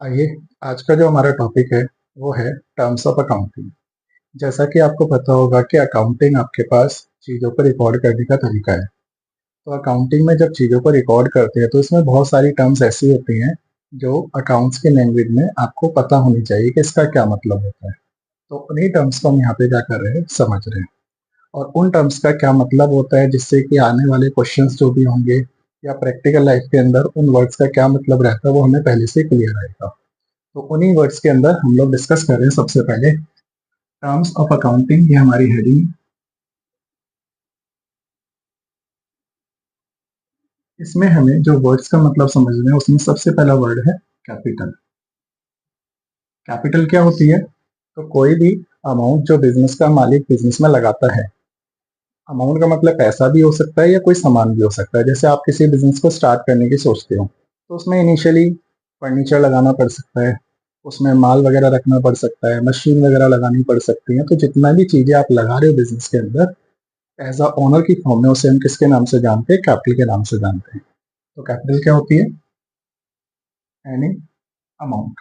आइए, आज का जो हमारा टॉपिक है वो है टर्म्स ऑफ अकाउंटिंग। जैसा कि आपको पता होगा कि अकाउंटिंग आपके पास चीज़ों को रिकॉर्ड करने का तरीका है। तो अकाउंटिंग में जब चीज़ों को रिकॉर्ड करते हैं तो इसमें बहुत सारी टर्म्स ऐसी होती हैं जो अकाउंट्स की लैंग्वेज में आपको पता होनी चाहिए कि इसका क्या मतलब होता है। तो उन्हीं टर्म्स को हम यहाँ पे क्या कर रहे हैं, समझ रहे हैं। और उन टर्म्स का क्या मतलब होता है जिससे कि आने वाले क्वेश्चंस जो भी होंगे या प्रैक्टिकल लाइफ के अंदर उन वर्ड्स का क्या मतलब रहता है वो हमें पहले से क्लियर रहेगा। तो उन्हीं वर्ड्स के अंदर हम लोग डिस्कस कर रहे हैं। सबसे पहले टर्म्स ऑफ अकाउंटिंग, ये हमारी हेडिंग। इसमें हमें जो वर्ड्स का मतलब समझना है उसमें सबसे पहला वर्ड है कैपिटल। कैपिटल क्या होती है? तो कोई भी अमाउंट जो बिजनेस का मालिक बिजनेस में लगाता है। अमाउंट का मतलब पैसा भी हो सकता है या कोई सामान भी हो सकता है। जैसे आप किसी बिजनेस को स्टार्ट करने की सोचते हो तो उसमें इनिशियली फर्नीचर लगाना पड़ सकता है, उसमें माल वगैरह रखना पड़ सकता है, मशीन वगैरह लगानी पड़ सकती है। तो जितना भी चीजें आप लगा रहे हो बिजनेस के अंदर, एज अ ओनर की फॉर्म में उसे हम किसके नाम से जानते हैं? कैपिटल के नाम से जानते हैं। तो कैपिटल क्या होती है? एनी अमाउंट,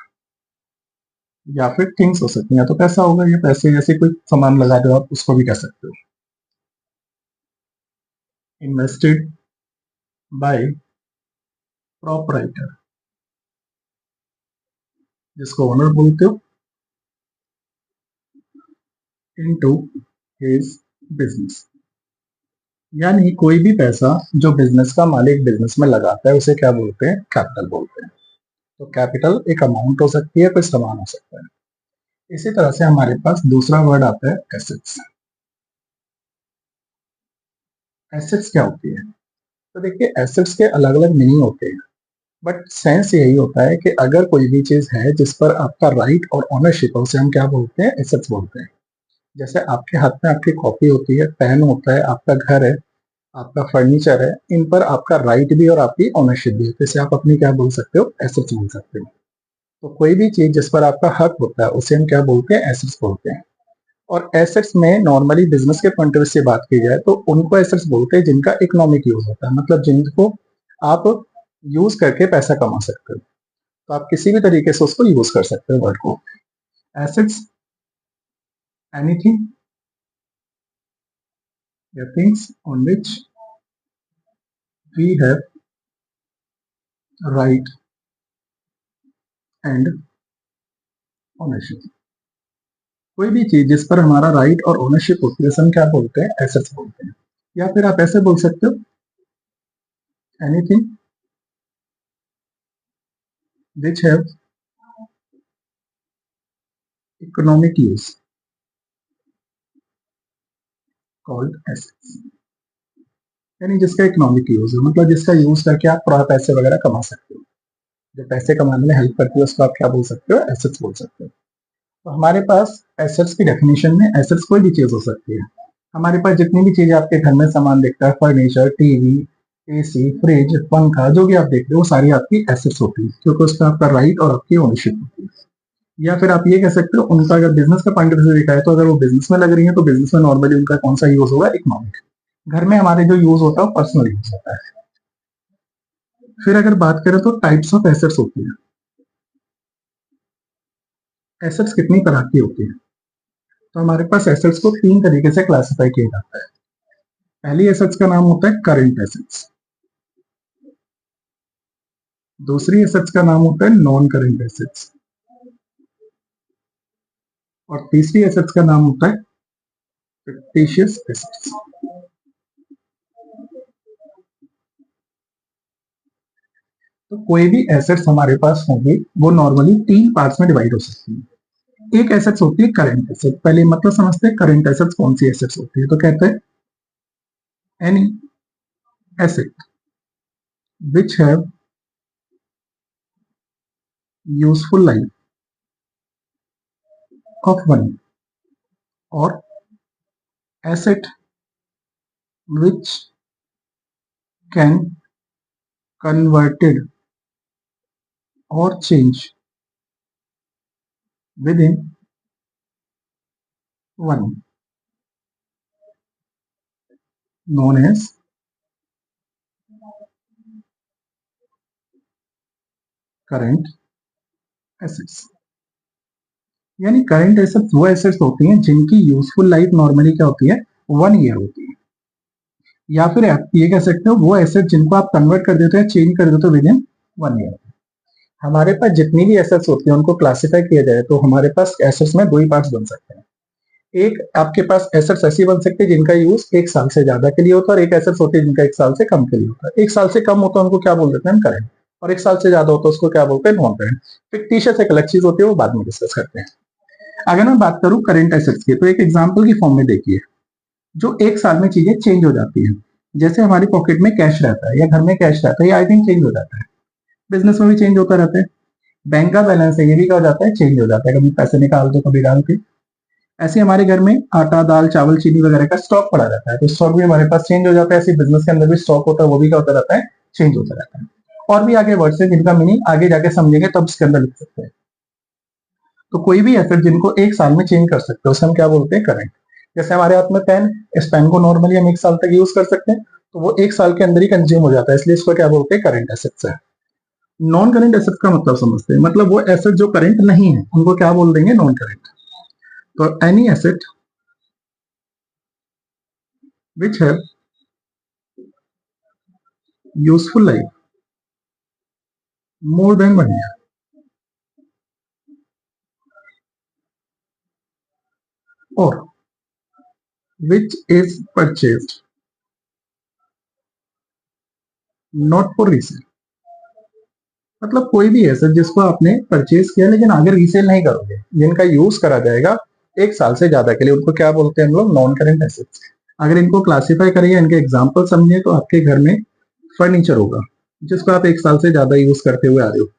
या फिर थिंग्स हो सकती हैं। तो पैसा होगा या पैसे, ऐसे कोई सामान लगा दो आप, उसको भी कह सकते हो। इन्वेस्टेड बाय प्रोपराइटर, जिसको ओनर बोलते हो, इनटू हिज बिजनेस। यानी कोई भी पैसा जो बिजनेस का मालिक बिजनेस में लगाता है उसे क्या बोलते हैं? कैपिटल बोलते हैं। तो कैपिटल एक अमाउंट हो सकती है, कोई सामान हो सकता है। इसी तरह से हमारे पास दूसरा वर्ड आता है एसेट्स। एसेट्स क्या होती है? तो देखिए, एसेट्स के अलग अलग मीनिंग होते हैं, बट सेंस यही होता है कि अगर कोई भी चीज है जिस पर आपका राइट और ओनरशिप है उसे हम क्या बोलते हैं? एसेट्स बोलते हैं। जैसे आपके हाथ में आपकी कॉपी होती है, पेन होता है, आपका घर है, आपका फर्नीचर है, इन पर आपका राइट भी और आपकी ओनरशिप भी है। तो इसे आप अपनी क्या बोल सकते हो? एसेट्स बोल सकते हो। तो कोई भी चीज जिस पर आपका हक होता है उसे हम क्या बोलते हैं? एसेट्स बोलते हैं। और एसेट्स में नॉर्मली बिजनेस के पॉइंट ऑफ व्यू से बात की जाए तो उनको एसेट्स बोलते हैं जिनका इकोनॉमिक यूज होता है, मतलब जिनको आप यूज करके पैसा कमा सकते हो। तो आप किसी भी तरीके से उसको यूज कर सकते हो वर्ड को। एसेट्स, एनीथिंग या things on which we have right and ownership. कोई भी चीज जिस पर हमारा राइट और ओनरशिप होती है उसे हम क्या बोलते हैं? एसेट्स बोलते हैं। या फिर आप ऐसे बोल सकते हो, anything which have economic use called assets. यानी जिसका इकोनॉमिक यूज है, मतलब जिसका यूज करके आप थोड़ा पैसे वगैरह कमा सकते हो, जो पैसे कमाने में हेल्प करती है, उसको आप क्या बोल सकते हो? एसेट्स बोल सकते हो। तो हमारे पास एसेट्स की डेफिनेशन में एसेट्स कोई भी चीज हो सकती है। हमारे पास जितनी भी चीजें आपके घर में सामान दिखता है, फर्नीचर, टीवी, एसी, फ्रिज, पंखा, जो भी आप देख रहे हो वो सारी आपकी एसेट्स होती है, क्योंकि उस पर आपका राइट और आपकी ओनरशिप होती है। या फिर आप ये कह सकते हो, उनका अगर बिजनेस का पॉइंट ऑफ व्यू से देखा है तो अगर वो बिजनेस में लग रही है तो बिजनेस में नॉर्मली उनका कौन सा यूज होगा? इकोनॉमिक। घर में हमारे जो यूज होता है वो पर्सनल यूज होता है। फिर अगर बात करें तो टाइप्स ऑफ एसेट्स होती है। एसेट्स कितनी तरह की होती है? तो हमारे पास एसेट्स को तीन तरीके से क्लासिफाई किया जाता है। पहली एसेट्स का नाम होता है करंट एसेट्स। दूसरी एसेट्स का नाम होता है नॉन करंट एसेट्स। और तीसरी एसेट्स का नाम होता है फिक्टिशियस एसेट्स। तो कोई भी एसेट्स हमारे पास होंगी वो नॉर्मली तीन पार्ट्स में डिवाइड हो सकती है। एक एसेट्स होती है करंट एसेट। पहले मतलब समझते हैं करंट एसेट्स कौन सी एसेट्स होती है। तो कहते हैं any asset which have useful life of money, और asset which can converted or change within one, known as current assets. यानी करंट एसेट्स वो एसेट्स होती हैं जिनकी यूजफुल लाइफ नॉर्मली क्या होती है, 1 ईयर होती है। या फिर आप ये कह सकते हो वो एसेट जिनको आप कन्वर्ट कर देते हो, चेंज कर देते हो विद इन 1 ईयर। हमारे पास जितनी भी एसेट्स होती है उनको क्लासिफाई किया जाए तो हमारे पास एसेट्स में दो ही पार्ट्स बन सकते हैं। एक आपके पास एसेट्स ऐसी बन सकती है जिनका यूज 1 साल से ज्यादा के लिए होता है, और एक एसेट्स होती है जिनका 1 साल से कम के लिए होता है। 1 साल से कम होता है उनको क्या बोल देते हैं, करंट, और 1 साल से ज्यादा होता है उसको क्या बोलते हैं, नॉन करंट। फिक्टिशियस एक अलग चीज होती है, वो बाद में डिस्कस करते हैं। अगर मैं बात करूं करंट एसेट्स की, तो एक एग्जांपल की फॉर्म में देखिए, जो 1 साल में चीजें चेंज हो जाती है। जैसे हमारी पॉकेट में कैश रहता है या घर में कैश रहता है, ये आई थिंक चेंज हो जाता है, बिजनेस में भी चेंज होता रहता है। बैंक का बैलेंस है, ये भी क्या हो जाता है, चेंज हो जाता है, कभी पैसे निकाल दो कभी डाल के। ऐसे हमारे घर में आटा दाल चावल चीनी वगैरह का स्टॉक पड़ा रहता है, तो स्टॉक भी हमारे पास चेंज हो जाता है। ऐसे बिजनेस के अंदर भी स्टॉक होता है, वो भी क्या होता रहता है, चेंज होता रहता है। और भी आगे वर्ड्स है जिनका मीनिंग आगे जाके समझेंगे तब इसके अंदर लिख सकते हैं। तो कोई भी एसेट जिनको 1 साल में चेंज कर सकते हो उसे हम क्या बोलते हैं, करंट। जैसे हमारे हाथ में पेन, इस पेन को नॉर्मली हम 1 साल तक यूज कर सकते हैं, तो वो 1 साल के अंदर ही कंज्यूम हो जाता है, इसलिए इसको क्या बोलते हैं, करंट एसेट्स है। नॉन करंट एसेट का मतलब समझते हैं, मतलब वो एसेट जो करंट नहीं है उनको क्या बोल देंगे, नॉन करंट। तो any asset which have useful life more than 1 year, और which is purchased not for resale। मतलब कोई भी एसेट जिसको आपने परचेज किया लेकिन आगे रीसेल नहीं करोगे, जिनका यूज करा जाएगा 1 साल से ज्यादा के लिए, उनको क्या बोलते हैं हम लोग, नॉन करंट एसेट्स। अगर इनको क्लासिफाई करिए, इनके एग्जाम्पल समझिए, तो आपके घर में फर्नीचर होगा जिसको आप 1 साल से ज्यादा यूज करते हुए आ रहे हो।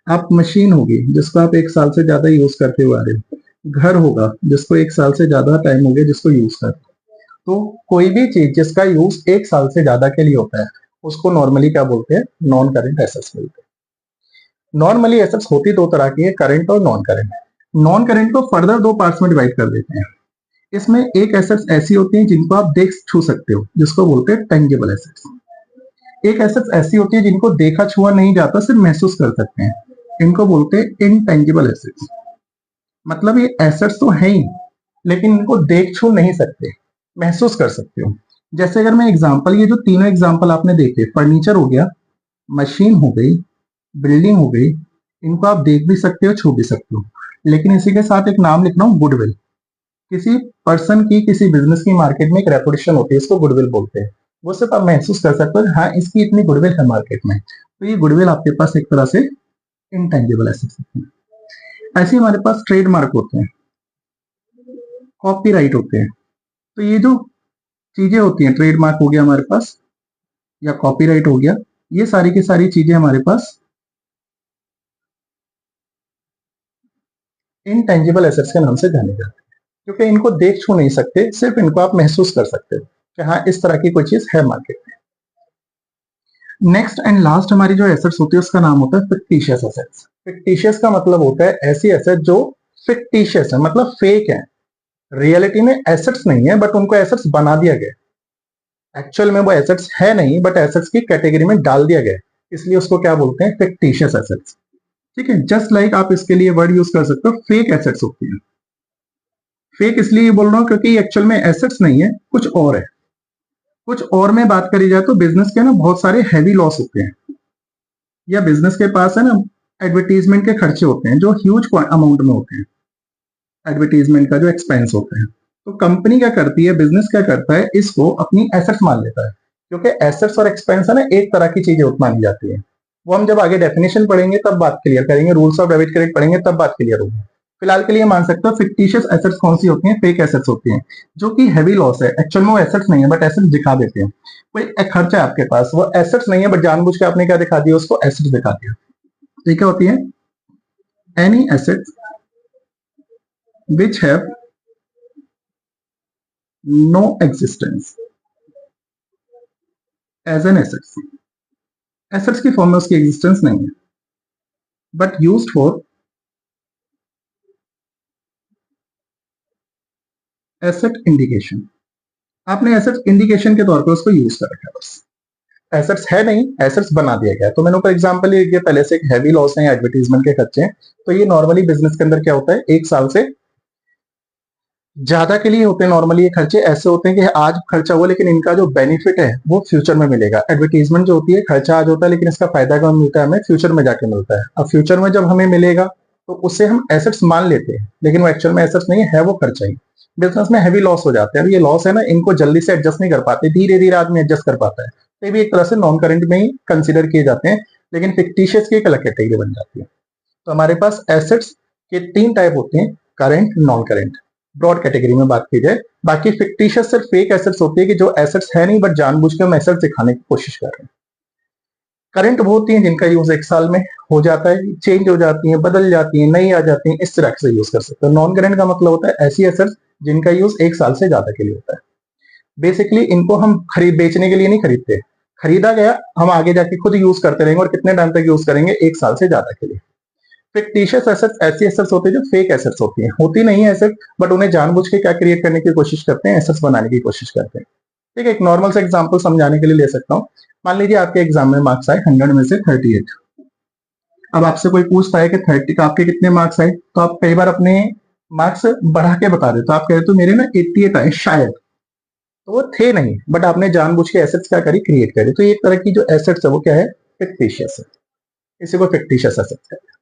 आप मशीन होगी जिसको आप 1 साल से ज्यादा यूज करते हुए आ रहे हो। घर होगा जिसको 1 साल से ज्यादा टाइम हो गया जिसको यूज कर। तो कोई भी चीज जिसका यूज 1 साल से ज्यादा के लिए होता है उसको नॉर्मली क्या बोलते हैं, नॉन करंट एसेट्स बोलते हैं। नॉर्मली एसेट्स होती दो तरह की है, करंट और नॉन करंट। नॉन करंट को फर्दर दो पार्ट्स में डिवाइड कर देते हैं। इसमें एक एसेट्स ऐसी होती हैं जिनको आप देख छू सकते हो, जिसको बोलते हैं टेंजिबल एसेट्स। एक एसेट्स ऐसी होती है जिनको देखा छुआ नहीं जाता, सिर्फ महसूस कर सकते हैं, इनको बोलते हैं इनटेंजिबल एसेट्स। मतलब ये एसेट्स तो है ही लेकिन इनको देख छू नहीं सकते, महसूस कर सकते हो। जैसे अगर मैं एग्जांपल, ये जो तीनों एग्जांपल आपने देखे, फर्नीचर हो गया, मशीन हो गई, बिल्डिंग हो गई, इनको आप देख भी सकते हो छू भी सकते हो, लेकिन इसी के साथ एक नाम लिखना हूं, गुडविल। किसी पर्सन की, किसी बिजनेस की मार्केट में एक रेपुटेशन होती है, इसको गुडविल बोलते हैं। वो सिर्फ आप महसूस कर सकते हो, हाँ इसकी इतनी गुडविल है मार्केट में, तो ये गुडविल आपके पास एक तरह से इनटेंजिबल एसेट्स होते हैं। ऐसे हमारे पास ट्रेडमार्क होते हैं, कॉपीराइट होते हैं। तो ये जो चीजें होती हैं, ट्रेडमार्क हो गया हमारे पास या कॉपीराइट हो गया, ये सारी की सारी चीजें हमारे पास इनटेंजिबल एसेट्स के नाम से जाने जाते हैं, क्योंकि इनको देख छू नहीं सकते, सिर्फ इनको आप महसूस कर सकते हो कि हाँ इस तरह की कोई चीज है मार्केट में। नेक्स्ट एंड लास्ट हमारी जो एसेट्स होती है उसका नाम होता है फिक्टिशियस एसेट्स। फिक्टिशियस का मतलब होता है ऐसी एसेट जो फिक्टिशियस है, मतलब फेक है, रियलिटी में एसेट्स नहीं है बट उनको एसेट्स बना दिया गया। एक्चुअल में वो एसेट्स है नहीं बट एसेट्स की कैटेगरी में डाल दिया गया, इसलिए उसको क्या बोलते हैं, फिक्टिशियस एसेट्स। ठीक है, जस्ट लाइक आप इसके लिए वर्ड यूज कर सकते हो, फेक एसेट्स होती है। फेक इसलिए बोल रहा हूं क्योंकि एक्चुअल में एसेट्स नहीं है, कुछ और है। कुछ और में बात करी जाए तो बिजनेस के ना बहुत सारे हैवी लॉस होते हैं, या बिजनेस के पास है ना एडवर्टीजमेंट के खर्चे होते हैं जो ह्यूज अमाउंट में होते हैं। एडवर्टीजमेंट का जो एक्सपेंस होता है, तो कंपनी क्या करती है, बिजनेस क्या करता है, इसको अपनी एसेट्स मान लेता है, क्योंकि एसेट्स और एक्सपेंस है ना एक तरह की चीजें मानी जाती है। वो हम जब आगे डेफिनेशन पढ़ेंगे तब बात क्लियर करेंगे, रूल्स ऑफ डेबिट क्रेडिट पढ़ेंगे तब बात क्लियर होगी। फिलहाल के लिए मान सकते हो फिक्टिशियस एसेट्स कौन सी होती हैं, फेक एसेट्स होती हैं, जो कि हैवी लॉस है। एक्चुअल में वो एसेट्स नहीं है बट एसेट्स दिखा देते हैं। कोई एक खर्चा है आपके पास, वो एसेट्स नहीं है बट जानबूझ के आपने क्या दिखा दिया, उसको एसेट्स दिखा दिया। तो क्या होती है, any assets which have no existence as an assets. Assets की फॉर्म में उसकी एग्जिस्टेंस नहीं है but used for asset indication. आपने एसेट इंडिकेशन के तौर पर उसको यूज कर रखा है बस। एसेट्स है नहीं, एसेट्स बना दिया गया। तो मैंने ऊपर एग्जांपल ये दिया, पहले से एक हैवी लॉस है, एडवर्टाइजमेंट के खर्चे हैं। तो ये नॉर्मली बिजनेस के अंदर क्या होता है, 1 साल से ज्यादा के लिए होते हैं। नॉर्मली ये खर्चे ऐसे होते हैं कि आज खर्चा हुआ लेकिन इनका जो बेनिफिट है वो फ्यूचर में मिलेगा। एडवर्टाइजमेंट जो होती है, खर्चा आज होता है लेकिन इसका फायदा कब मिलता है, हमें फ्यूचर में जाके मिलता है। अब फ्यूचर में जब हमें मिलेगा तो उससे हम एसेट्स मान लेते हैं, लेकिन वो एक्चुअल में एसेट्स नहीं है वो खर्चा ही। बिजनेस में हैवी लॉस हो जाते हैं। अब ये लॉस है ना, इनको जल्दी से एडजस्ट नहीं कर पाते, धीरे धीरे आदमी एडजस्ट कर पाता है। तो ये भी एक तरह से नॉन करेंट में ही कंसिडर किए जाते हैं, लेकिन फिक्टिशियस की एक अलग कैटेगरी बन जाती है। तो हमारे पास एसेट्स के 3 टाइप होते हैं, current, non current, broad category में बात की जाए। बाकी फिक्टिशियस सिर्फ फेक एसेट्स होती है कि जो एसेट्स है नहीं बट जानबूझ के हम एसेट्स दिखाने की कोशिश कर रहे हैं। करंट वो होती है जिनका यूज 1 साल में हो जाता है, चेंज हो जाती है, बदल जाती है, नई आ जाती है, इस तरह से यूज कर सकते हैं। नॉन करंट का मतलब होता है ऐसी एसेट्स जिनका यूज 1 साल से ज्यादा के लिए होता है। बेसिकली इनको हम खरीद बेचने के लिए नहीं खरीदते, खरीदा गया हम आगे जाके खुद यूज करते रहेंगे, और कितने टाइम तक यूज करेंगे, 1 साल से ज्यादा के लिए। फिक्टिशियस एसेट्स ऐसी एसेट्स होती है जो फेक एसेट्स होती हैं, होती नहीं है एसेट, बट उन्हें जानबूझ के क्या क्रिएट करने की कोशिश करते हैं, एसेट्स बनाने की कोशिश करते हैं। ठीक है, एक नॉर्मल सा एग्जांपल समझाने के लिए ले सकता हूँ। मान लीजिए आपके एग्जाम में मार्क्स आए 100 में से 38। अब आपसे कोई पूछता है कि 30 का आपके कितने मार्क्स आए, तो आप कई बार अपने मार्क्स बढ़ा के बता देते हो। आप कहते हो मेरे ना 88 आए शायद, तो वो थे नहीं, बट आपने जानबूझ के एसेट्स क्या करी, क्रिएट करी। तो ये एक तरह की जो एसेट्स है वो क्या है, फिक्टिशियस है। इसी को फिक्टिशियस एसेट्स कहते हैं।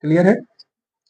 क्लियर है?